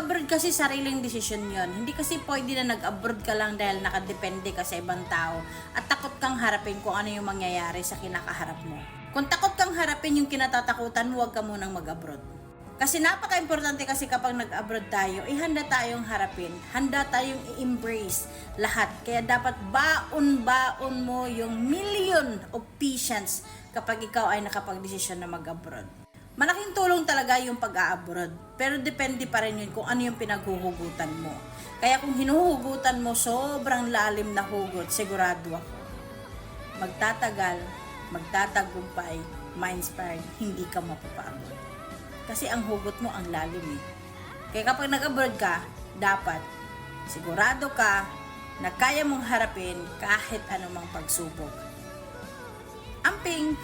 mag-abroad kasi sariling desisyon yon. Hindi kasi pwede na nag-abroad ka lang dahil nakadepende ka sa ibang tao at takot kang harapin kung ano yung mangyayari sa kinakaharap mo. Kung takot kang harapin yung kinatatakutan, huwag ka munang mag-abroad. Kasi napaka-importante kasi kapag nag-abroad tayo, handa tayong harapin, handa tayong i-embrace lahat. Kaya dapat baon-baon mo yung million of patience kapag ikaw ay nakapag-desisyon na mag-abroad. Malaking tulong talaga yung pag-a-abroad, pero depende pa rin yun kung ano yung pinaghuhugutan mo. Kaya kung hinuhugutan mo sobrang lalim na hugot, sigurado ako, magtatagal, magtatagumpay, ma-inspired, hindi ka mapapagod. Kasi ang hugot mo ang lalim eh. Kaya kapag nag-abroad ka, dapat sigurado ka na kaya mong harapin kahit anumang pagsubok. Amping!